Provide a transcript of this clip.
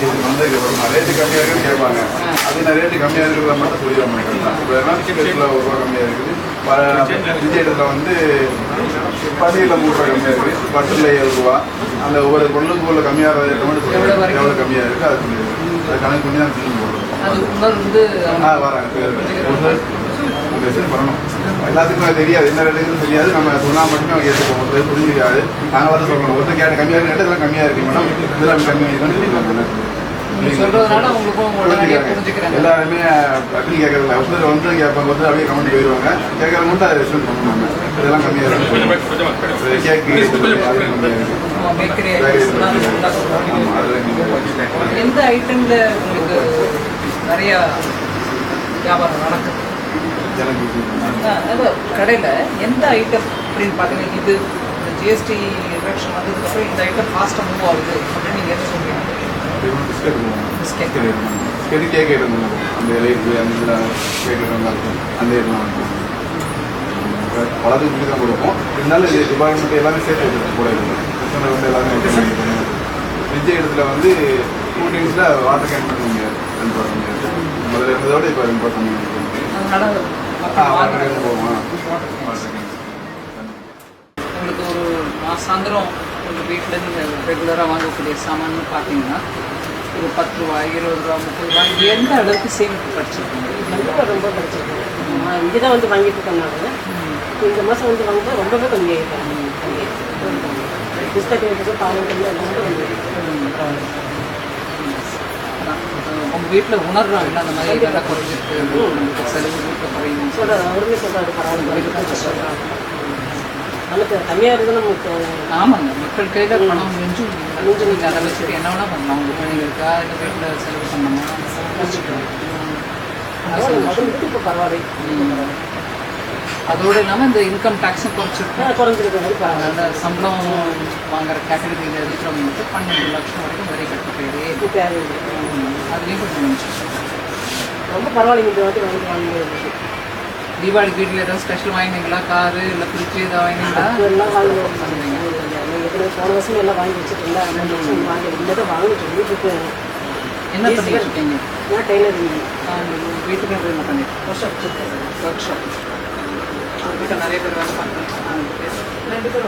இது வந்து ரேட்டு கம்மியாக இருக்குன்னு கேட்பாங்க. அது நான் ரேட்டு கம்மியாக இருக்கிறத மட்டும் சொல்லிட மாட்டேன். இப்போ எல்லாம் ஒரு ரூபா கம்மியாக இருக்குது. விஜய் இடத்துல வந்து பன்னீரில் 3 ரூபா கம்மியாக இருக்குது, பட்டில் 7 ரூபா. அந்த ஒவ்வொரு பொருளுக்கு உள்ள கம்மியாக ரேட்டை மட்டும் சொல்லிடுறேன். எவ்வளோ கம்மியாக இருக்குது அது சொல்லிடுறேன். அது கணக்கு பண்ணி தான் ஃபில்லிங் போடுறோம். வராங்க மெசேஜ் பண்ணணும். எல்லாத்துக்கும் அது தெரியாது, என்ன ரேட்டுன்னு தெரியாது. நம்ம சொன்னால் மட்டுமே அவங்க ஏற்றுப்போம், புரிஞ்சுக்காது. நாங்கள் வந்து சொல்லணும், ஒருத்தர் கேட்ட கம்மியாக இருக்கு, இதெல்லாம் கம்மியாக இருக்கு மேடம், இதெல்லாம் கம்மியாக எல்லாருமே அப்படி கேட்கறதில்ல. ஒருத்தர் வந்து கேட்பாங்க, ஒருத்தர் அப்படியே கமெண்ட் போயிடுவாங்க. கேட்கற மட்டும் அதை ரெஸ்பான்ஸ் பண்ணுவாங்க. இதெல்லாம் கம்மியாக இருக்கு, கேக்கு எந்த ஐட்டம்ல உங்களுக்கு நிறைய வியாபாரம் நடக்குது? கடையில் எந்த ஐட்டம் அப்படின்னு பார்த்தீங்கன்னா, இது இந்த ஜிஎஸ்டி ரிடக்ஷன் வந்ததுக்கப்புறம் இந்த ஐட்டம் ஃபாஸ்ட்டாக மூவ் ஆகுது அப்படின்னு நீங்கள் என்ன சொல்றீங்க? பிஸ்கெட் கேக் ஐட்டம் அந்த லைட்டு அந்த கேக் ஐட்டம் தான் இருக்கும். அந்த ஐட்டம் இருக்கும். பலத்துக்கு தான் கொடுப்போம். இருந்தாலும் இது டிபார்ட்மெண்ட் எல்லாமே சேர்த்து வச்சுருக்கோம் கூட இருக்கும். வந்து எல்லாமே விஜய் இடத்துல வந்து கூல்ட்ரிங்ஸில் வாட்டர் கேன் பண்ண முடியாது, ரன் பண்ண முடியாது. முதல்ல இருந்ததோட இப்போ ரன் பண்ண முடியாது. உங்களுக்கு ஒரு மாசாந்திரம் உங்கள் வீட்டிலேருந்து ரெகுலராக வாங்கக்கூடிய சாமான்னு பார்த்தீங்கன்னா ஒரு 10 ரூபா, 20 ரூபா, 30 ரூபா, இது எந்த அளவுக்கு சேமிப்பு கிடச்சிருக்கீங்க? கண்டிப்பாக ரொம்ப கிடச்சிருக்கோம். இங்கே தான் வந்து வாங்கிட்டு இருக்கோம்னால இந்த மாதம் வந்து வாங்கும்போது ரொம்பவே கம்மியாகிட்டாங்க. பிஸ்கட் எடுத்து பால் எல்லாமே உங்கள் வீட்டில் உணர்றாங்க அந்த மாதிரி விலை குறைஞ்சிருக்கு, செலவு குறையும் சொல்கிறார். அவருமே சொல்கிறாரு, பரவாயில்ல நமக்கு கம்மியாக இருக்குது. நமக்கு ஆமாங்க, மக்கள் கையில் பணம் மிஞ்சும் நீங்கள் அதை வச்சுட்டு என்ன வேணால் பண்ணலாம். உங்கள் குழந்தைங்களுக்கா இல்லை வீட்டில் செலவு பண்ணணுமா இப்போ பரவாயில்ல. அதோடு இல்லாமல் இந்த இன்கம் டேக்ஸும் குறைஞ்சிருக்கு. அதனால சம்பளம் வாங்குற கேட்டகரியில் இருக்கிறவங்களுக்கு 12 லட்சம் வரைக்கும் வரி கட்ட போயிடுது. அதுலேயும் கொஞ்சம் நினச்சி ரொம்ப பரவாயில்லைங்க. இந்த வாட்டி வாங்கி தீபாவளிக்கு வீட்டில் ஏதாவது ஸ்பெஷல் வாங்கினீங்களா? காரு இல்லை ஃப்ரிட்ஜு ஏதாவது வாங்கினீங்களா? எல்லாம் வாங்குவோம். போன வருஷம் எல்லாம் வாங்கி வச்சுருக்கீங்களா? வாங்கி இந்த வாங்கிட்டு வீட்டுக்கு என்ன பண்ணிட்டு இருக்கீங்க? நான் டெய்லரிங் வீட்டுக்கு என்ன பண்ணிட்டு ஒர்க் ஷாப் வீட்டில் நிறைய பேர் வேலை பண்ணுறேன். 2 பேர்